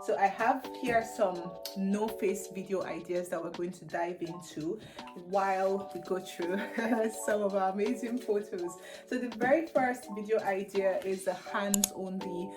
So I have here some no face video ideas that we're going to dive into while we go through some of our amazing photos. So the very first video idea is a hands only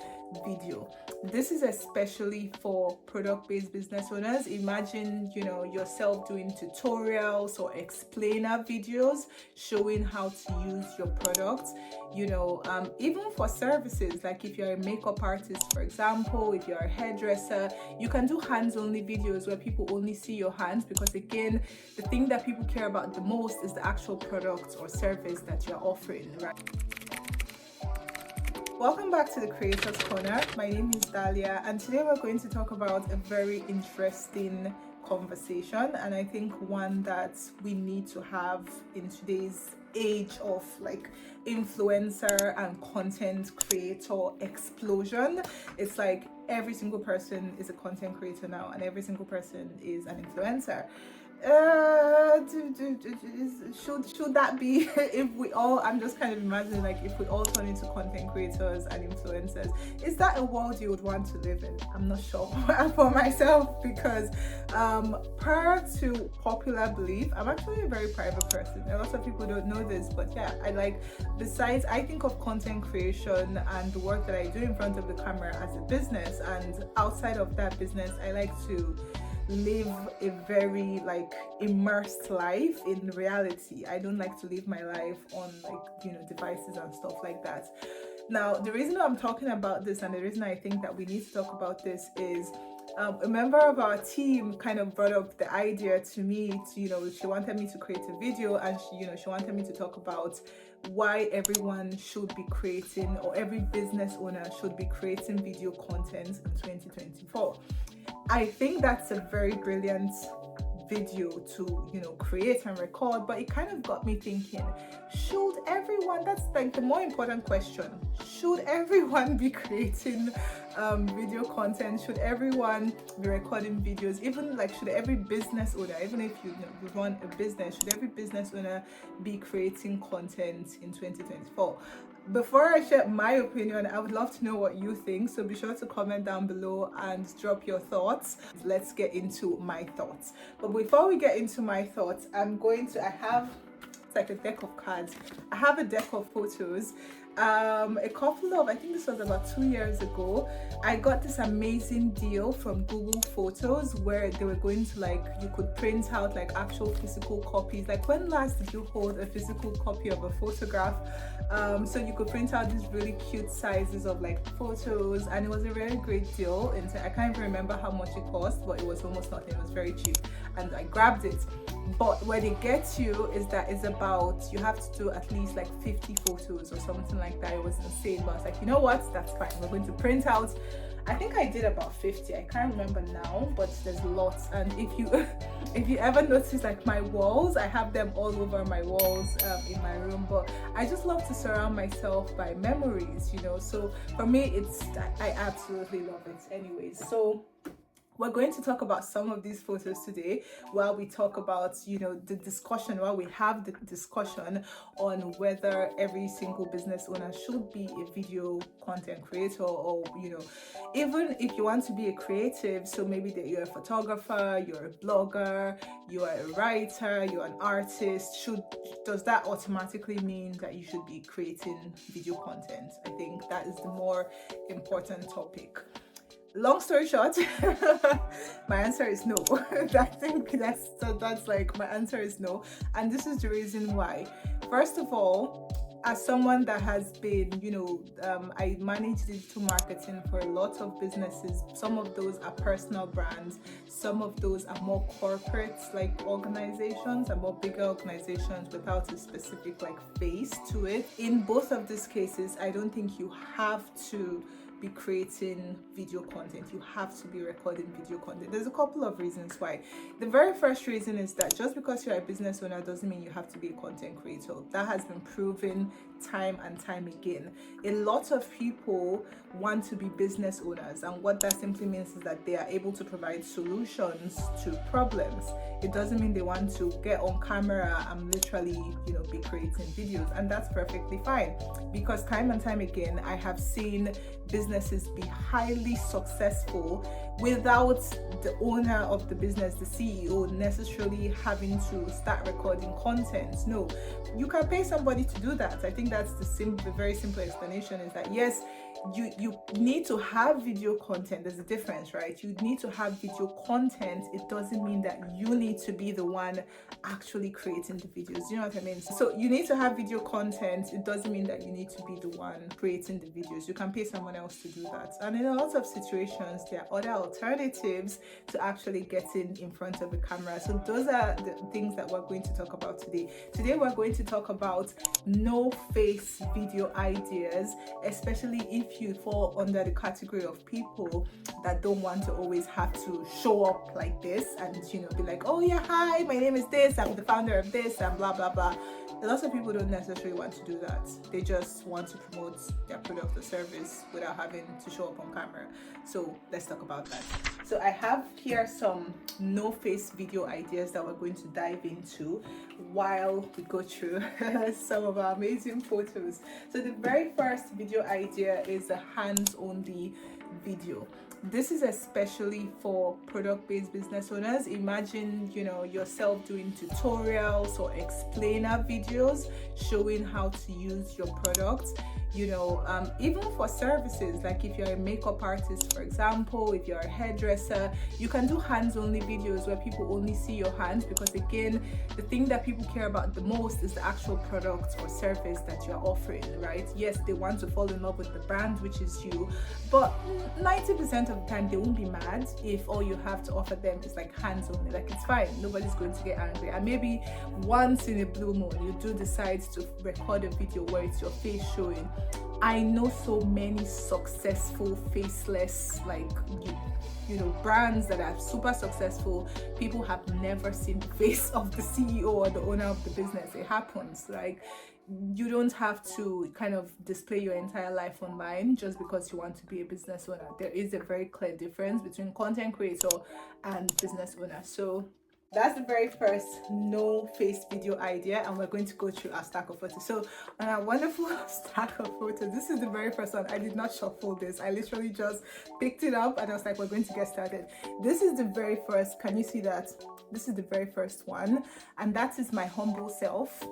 video. This is especially for product-based business owners. Imagine, yourself doing tutorials or explainer videos showing how to use your products. Even for services, like if you're a makeup artist, for example, if you're a hairdresser, you can do hands-only videos where people only see your hands, because again, the thing that people care about the most is the actual product or service that you're offering, right? Welcome back to the Creators Corner. My name is Dahlia, and today we're going to talk about a very interesting conversation, and I think one that we need to have in today's age of like influencer and content creator explosion. It's like every single person is a content creator now, and every single person is an influencer. Should that be if we all, I'm just kind of imagining, like, if we all turn into content creators and influencers, is that a world you would want to live in? I'm not sure for myself, because per to popular belief, I'm actually a very private person. A lot of people don't know this, but yeah, I think of content creation and the work that I do in front of the camera as a business, and outside of that business, I like to live a very immersed life in reality. I don't like to live my life on devices and stuff like that. Now, the reason I'm talking about this, and the reason I think that we need to talk about this, is a member of our team kind of brought up the idea to me to, she wanted me to create a video, and she wanted me to talk about why everyone should be creating, or every business owner should be creating video content in 2024. I think that's a very brilliant video to create and record, but it kind of got me thinking, should everyone, that's like the more important question, should everyone be creating video content? Should everyone be recording videos? Even should every business owner, even if you run a business, should every business owner be creating content in 2024? Before I share my opinion, I would love to know what you think, so be sure to comment down below and drop your thoughts. Let's get into my thoughts. But before we get into my thoughts, it's like a deck of cards. I have a deck of photos. I think this was about 2 years ago, I got this amazing deal from Google Photos where they were going to you could print out actual physical copies. When last did you hold a physical copy of a photograph? So you could print out these really cute sizes of photos, and it was a very great deal. And I can't even remember how much it cost, but it was almost nothing. It was very cheap, and I grabbed it. But where they get you is that it's about, you have to do at least 50 photos or something like that. It was insane, but I was like, you know what, that's fine, we're going to print out. I think I did about 50, I can't remember now, but there's lots. And if you ever notice my walls, I have them all over my walls in my room, but I just love to surround myself by memories, so for me I absolutely love it. Anyways, so we're going to talk about some of these photos today while we talk about, while we have the discussion on whether every single business owner should be a video content creator, or, even if you want to be a creative, so maybe that you're a photographer, you're a blogger, you're a writer, you're an artist, does that automatically mean that you should be creating video content? I think that is the more important topic. Long story short, my answer is no. I think that's my answer is no, and this is the reason why. First of all, as someone that has been, I manage digital marketing for a lot of businesses. Some of those are personal brands, some of those are more corporate organizations, and more bigger organizations without a specific face to it. In both of these cases, I don't think you have to be creating video content, you have to be recording video content. There's a couple of reasons why. The very first reason is that just because you're a business owner doesn't mean you have to be a content creator. That has been proven time and time again. A lot of people want to be business owners, and what that simply means is that they are able to provide solutions to problems. It doesn't mean they want to get on camera and literally be creating videos, and that's perfectly fine, because time and time again I have seen businesses be highly successful without the owner of the business, the CEO, necessarily having to start recording content. No, you can pay somebody to do that. I think that's the very simple explanation, is that yes, you need to have video content. There's a difference, right? You need to have video content. It doesn't mean that you need to be the one actually creating the videos. You know what I mean? So you need to have video content. It doesn't mean that you need to be the one creating the videos. You can pay someone else to do that. And in a lot of situations, there are other alternatives to actually getting in front of the camera. So those are the things that we're going to talk about today. Today we're going to talk about no face video ideas, especially if you fall under the category of people that don't want to always have to show up like this and, you know, be like, oh yeah, hi, my name is this, I'm the founder of this, and blah blah blah. A lot of people don't necessarily want to do that. They just want to promote their product or service without having to show up on camera. So let's talk about that. So I have here some no face video ideas that we're going to dive into while we go through some of our amazing photos. So the very first video idea is a hands-only video. This is especially for product-based business owners. Imagine, you know, yourself doing tutorials or explainer videos showing how to use your products. You know, even for services, like if you're a makeup artist, for example, if you're a hairdresser, you can do hands-only videos where people only see your hands, because again, the thing that people care about the most is the actual product or service that you're offering, right? Yes, they want to fall in love with the brand, which is you, but 90% of the time they won't be mad if all you have to offer them is like hands-only. Like, it's fine, nobody's going to get angry. And maybe once in a blue moon you do decide to record a video where it's your face showing. I know so many successful faceless, like, you know, brands that are super successful. People have never seen the face of the CEO or the owner of the business. It happens. Like, you don't have to kind of display your entire life online just because you want to be a business owner. There is a very clear difference between content creator and business owner. So that's the very first no face video idea, and we're going to go through our stack of photos. So on our wonderful stack of photos, this is the very first one. I did not shuffle this. I literally just picked it up and I was like, we're going to get started. This is the very first. Can you see that? This is the very first one, and that is my humble self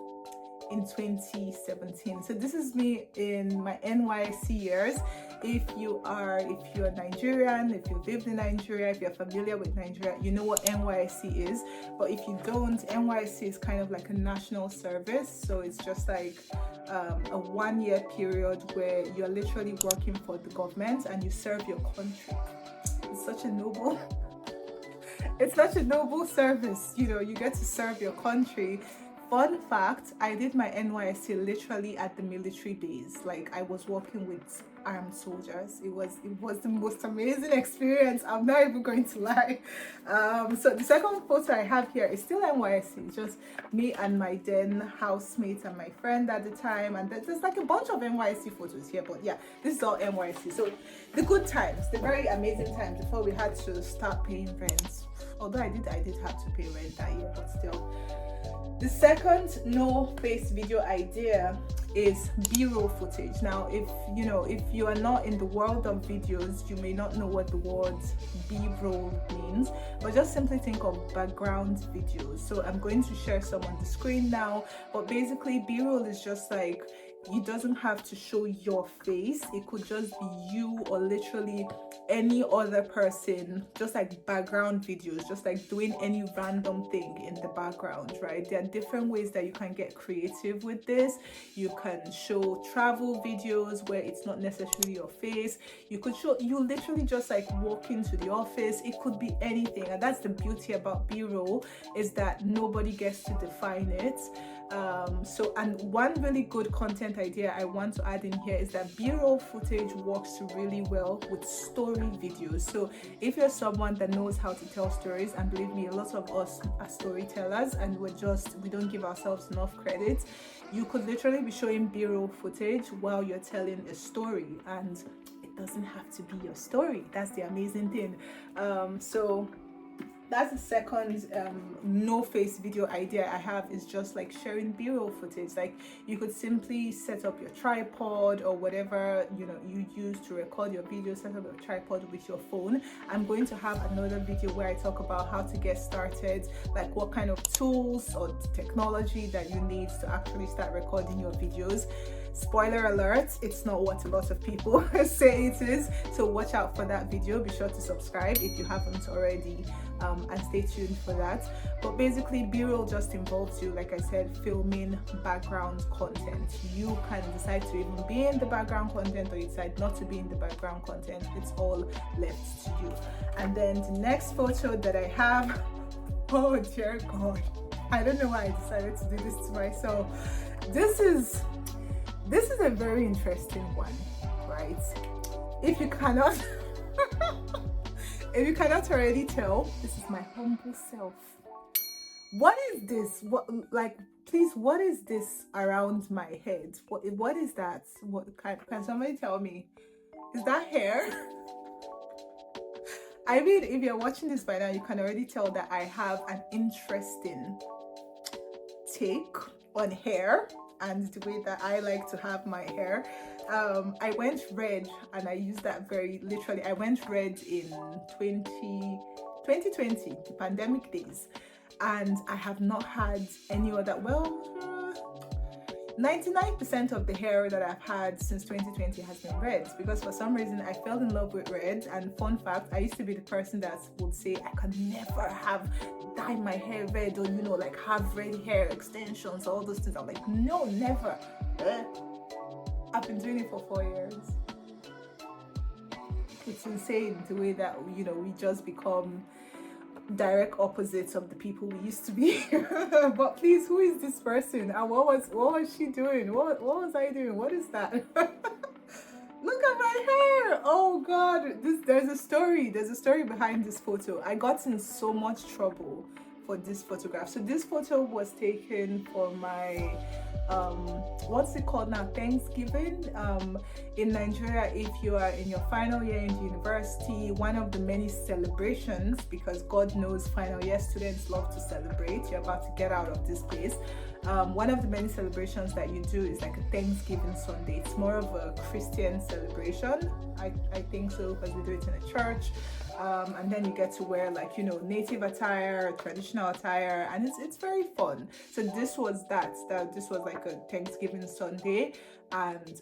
in 2017. So this is me in my NYC years. If you're Nigerian, if you lived in Nigeria, if you're familiar with Nigeria, you know what NYC is. But if you don't, NYC is kind of like a national service. So it's just like a 1 year period where you're literally working for the government and you serve your country. It's such a noble it's such a noble service. You know, you get to serve your country. Fun fact, I did my NYSC literally at the military base. Like, I was working with armed soldiers. It was the most amazing experience. I'm not even going to lie. So the second photo I have here is still NYSC. It's just me and my then housemate and my friend at the time. And there's like a bunch of NYSC photos here. But yeah, this is all NYSC. So the good times, the very amazing times before we had to start paying rent. Although I did have to pay rent that year, but still. The second no face video idea is B-roll footage. Now, if you are not in the world of videos, you may not know what the word B-roll means, but just simply think of background videos. So I'm going to share some on the screen now, but basically B-roll is just like, it doesn't have to show your face. It could just be you or literally any other person, just like background videos, just like doing any random thing in the background, right? There are different ways that you can get creative with this. You can show travel videos where it's not necessarily your face. You could show you literally just like walk into the office. It could be anything, and that's the beauty about B-roll, is that nobody gets to define it. And one really good content idea I want to add in here is that B-roll footage works really well with story videos. So if you're someone that knows how to tell stories, and believe me, a lot of us are storytellers and we don't give ourselves enough credit, you could literally be showing B-roll footage while you're telling a story, and it doesn't have to be your story. That's the amazing thing. So That's the second no face video idea I have, is just like sharing b-roll footage. Like you could simply set up your tripod or whatever you use to record your video, set up your tripod with your phone. I'm going to have another video where I talk about how to get started, like what kind of tools or technology that you need to actually start recording your videos. Spoiler alert, it's not what a lot of people say it is, so watch out for that video. Be sure to subscribe if you haven't already, and stay tuned for that. But basically, b-roll just involves you, like I said, filming background content. You can decide to even be in the background content, or you decide not to be in the background content. It's all left to you. And then the next photo that I have, oh dear God, I don't know why I decided to do this to myself. This is a very interesting one, right? If you cannot if you cannot already tell, this is my humble self. What is this? Please, what is this around my head? What is that? What can somebody tell me? Is that hair? I mean, if you're watching this by now, you can already tell that I have an interesting take on hair and the way that I like to have my hair. I went red, and I used that very literally. I went red in 2020, the pandemic days, and I have not had any other, 99% of the hair that I've had since 2020 has been red, because for some reason I fell in love with red. And fun fact, I used to be the person that would say I could never have dye my hair red, or like have red hair extensions, all those things. I'm like, no, never. I've been doing it for 4 years. It's insane the way that we just become direct opposites of the people we used to be. But please, who is this person, and what was she doing? What was I doing? What is that? Look at my hair. Oh God, there's a story behind this photo. I got in so much trouble for this photograph. So this photo was taken for my what's it called now, Thanksgiving. In Nigeria, if you are in your final year in university, one of the many celebrations, because God knows final year students love to celebrate, you're about to get out of this place. One of the many celebrations that you do is like a Thanksgiving Sunday. It's more of a Christian celebration, I think so, because we do it in a church. And then you get to wear native attire, traditional attire, and it's very fun. So this was this was like a Thanksgiving Sunday, and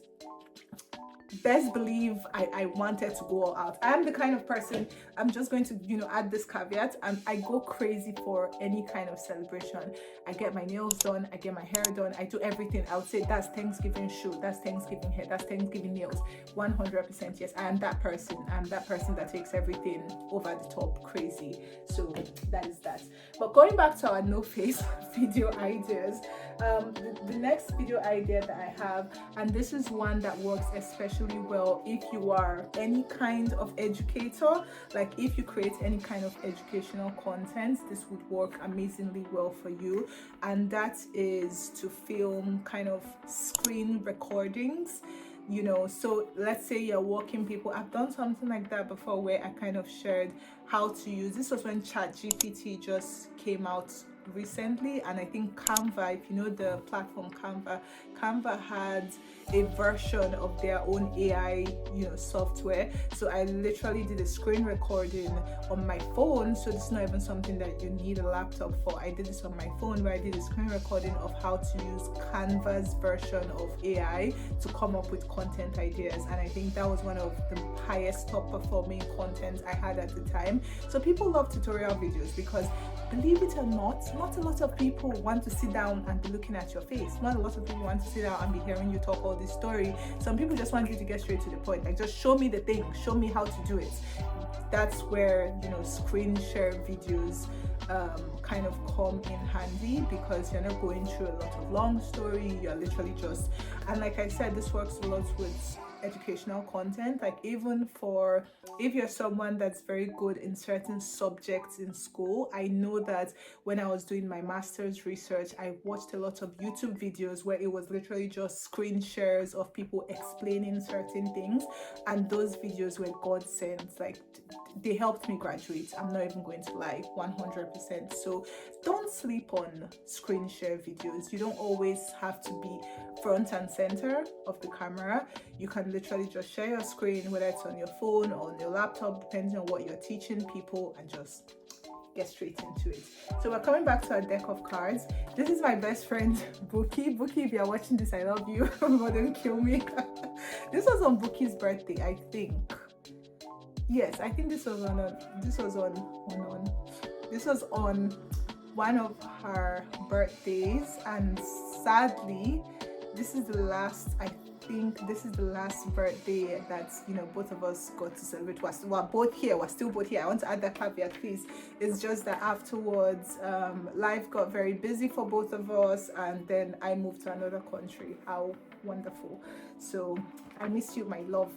best believe I wanted to go all out. I'm the kind of person, I'm just going to add this caveat, I go crazy for any kind of celebration. I get my nails done, I get my hair done, I do everything. I would say that's Thanksgiving shoe, that's Thanksgiving hair, that's Thanksgiving nails. 100% yes, I am that person. I'm that person that takes everything over the top crazy. So that is that. But going back to our no face video ideas, the next video idea that I have, and this is one that works especially well if you are any kind of educator, like if you create any kind of educational content, this would work amazingly well for you. And that is to film kind of screen recordings. So let's say you're walking people. I've done something like that before, where I kind of shared how to use, this was when ChatGPT just came out recently, and I think Canva, if you know the platform Canva had a version of their own AI software. So I literally did a screen recording on my phone. So this is not even something that you need a laptop for. I did this on my phone, where I did a screen recording of how to use Canva's version of AI to come up with content ideas, and I think that was one of the highest top performing content I had at the time. So people love tutorial videos, because believe it or not a lot of people want to sit down and be looking at your face. Not a lot of people want to sit down and be hearing you talk all this story. Some people just want you to get straight to the point, like just show me the thing, show me how to do it. That's where screen share videos kind of come in handy, because you're not going through a lot of long story, you're literally just, and like I said, this works a lot with educational content. Like even for if you're someone that's very good in certain subjects in school, I know that when I was doing my master's research, I watched a lot of YouTube videos where it was literally just screen shares of people explaining certain things, and those videos were godsends. Like they helped me graduate. I'm not even going to lie, 100%. So don't sleep on screen share videos. You don't always have to be front and center of the camera. You can literally just share your screen, whether it's on your phone or on your laptop, depending on what you're teaching people, and just get straight into it. So we're coming back to our deck of cards. This is my best friend Buki. Buki, if you're watching this, I love you. But don't kill me. This was on Buki's birthday, I think. Yes, I think this was on one of her birthdays, and sadly this is the last, I think this is the last birthday that, you know, both of us got to celebrate. We're both here, we're still both here. I want to add that caveat, please. It's just that afterwards life got very busy for both of us, and then I moved to another country. How wonderful. So I miss you, my love.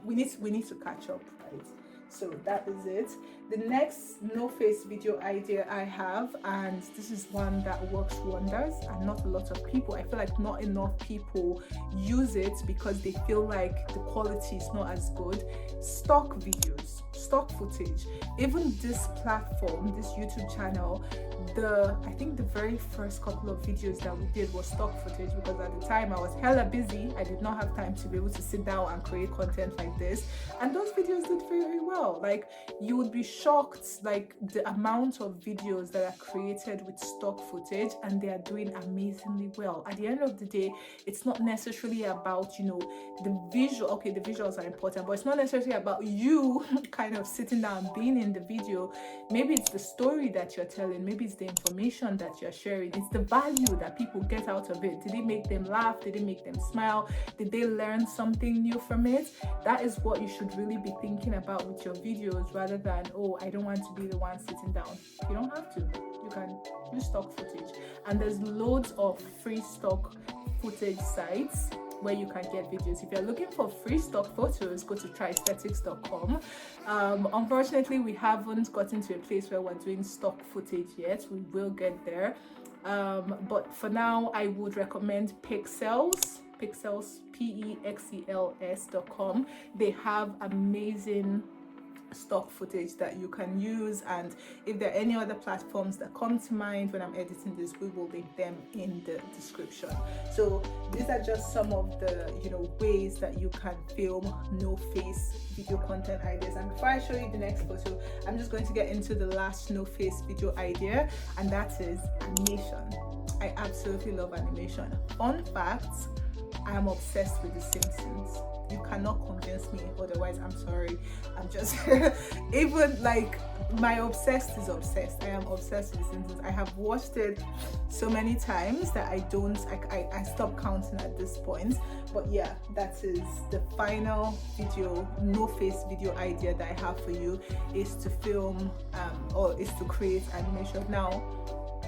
We need to catch up, right? So that is it. The next no face video idea I have, and this is one that works wonders, and not a lot of people, I feel like not enough people use it because they feel like the quality is not as good. Stock videos, stock footage. Even this platform, this YouTube channel, I think the very first couple of videos that we did was stock footage, because at the time I was hella busy. I did not have time to be able to sit down and create content like this, and those videos did very well. Like, you would be shocked, like, the amount of videos that are created with stock footage, and they are doing amazingly well. At the end of the day, it's not necessarily about, you know, the visual. Okay, the visuals are important, but it's not necessarily about you kind of sitting down and being in the video. Maybe it's the story that you're telling, maybe it's the information that you're sharing, it's the value that people get out of it. Did it make them laugh? Did it make them smile? Did they learn something new from it? That is what you should really be thinking about with your videos, rather than, oh, I don't want to be the one sitting down. You don't have to. You can use stock footage, and there's loads of free stock footage sites where you can get videos. If you're looking for free stock photos, go to tryaesthetics.com. Unfortunately, we haven't gotten to a place where we're doing stock footage yet. We will get there, but for now I would recommend Pexels, pexels.com. They have amazing stock footage that you can use, and if there are any other platforms that come to mind when I'm editing this, we will link them in the description. So these are just some of the, you know, ways that you can film no face video content ideas. And before I show you the next photo, I'm just going to get into the last no face video idea, and that is animation. I absolutely love animation. Fun fact, I am obsessed with The Simpsons. You cannot convince me otherwise. I'm sorry. I'm just even like, my obsessed is obsessed. I am obsessed with The Simpsons. I have watched it so many times that I stop counting at this point. But yeah, that is the final video, no face video idea that I have for you, is to film or is to create animation. Now,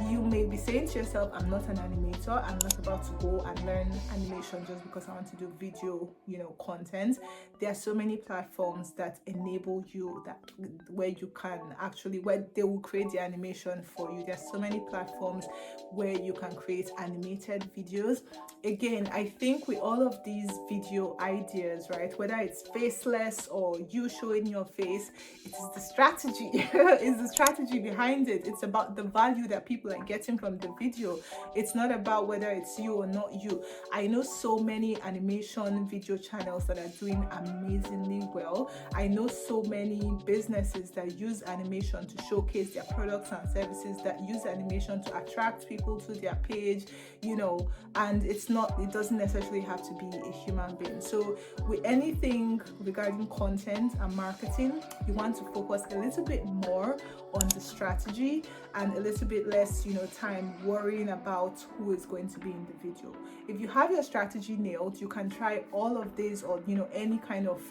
you may be saying to yourself, I'm not an animator, I'm not about to go and learn animation just because I want to do video, you know, content. There are so many platforms that enable you, that where you can actually, where they will create the animation for you. There are so many platforms where you can create animated videos. Again, I think with all of these video ideas, right, whether it's faceless or you showing your face, it is the strategy. It's the strategy behind it. It's about the value that people are getting from the video. It's not about whether it's you or not you. I know so many animation video channels that are doing amazingly well. I know so many businesses that use animation to showcase their products and services, that use animation to attract people to their page, you know, and it doesn't necessarily have to be a human being. So with anything regarding content and marketing, you want to focus a little bit more on the strategy and a little bit less, you know, time worrying about who is going to be in the video. If you have your strategy nailed, you can try all of these, or, you know, any kind of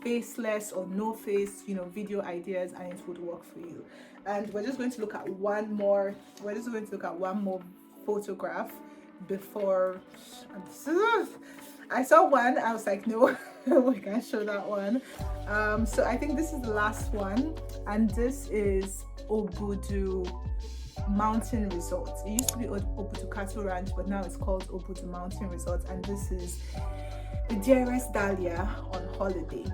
faceless or no face, you know, video ideas, and it would work for you. And we're just going to look at one more photograph before I saw one, I was like, no, we can't show that one. So I think this is the last one, and this is Obudu Mountain Resort. It used to be Obudu Cattle Ranch, but now it's called Obudu Mountain Resort, and this is the dearest Dahlia on holiday.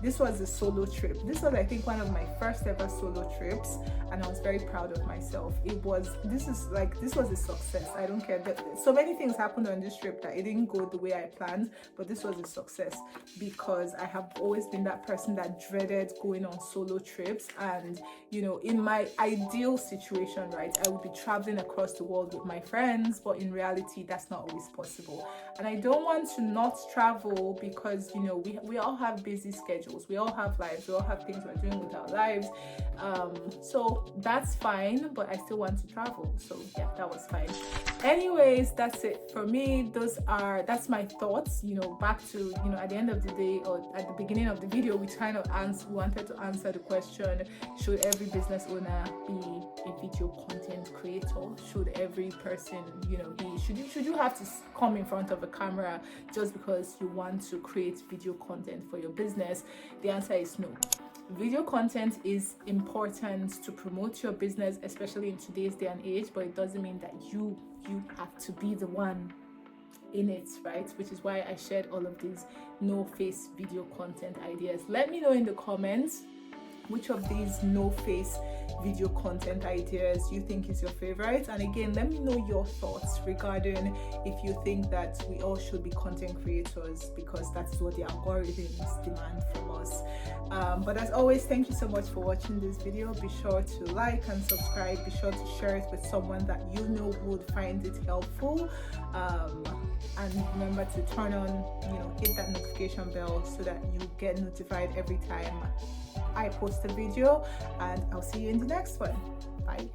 this was a solo trip. This was, I think, one of my first ever solo trips, and I was very proud of myself. This was a success. I don't care that so many things happened on this trip that it didn't go the way I planned, but this was a success because I have always been that person that dreaded going on solo trips. And in my ideal situation, right, I would be traveling across the world with my friends, but in reality that's not always possible. And I don't want to not travel because we all have busy schedules, we all have lives, we all have things we're doing with our lives, so that's fine, but I still want to travel. So yeah, that was fine. Anyways, that's it for me. That's my thoughts. Back to at the end of the day, or at the beginning of the video, we kind of wanted to answer the question: should every business owner be a video content creator? Should every person should you have to come in front of a camera just because you want to create video content for your business? The answer is no. Video content is important to promote your business, especially in today's day and age, but it doesn't mean that you have to be the one in it, right? Which is why I shared all of these no face video content ideas. Let me know in the comments which of these no face video content ideas you think is your favorite. And again, let me know your thoughts regarding if you think that we all should be content creators, because that's what the algorithms demand from us. But as always, thank you so much for watching this video. Be sure to like and subscribe. Be sure to share it with someone that would find it helpful. And remember to turn on, hit that notification bell so that you get notified every time I post a video. And I'll see you in the next one. Bye.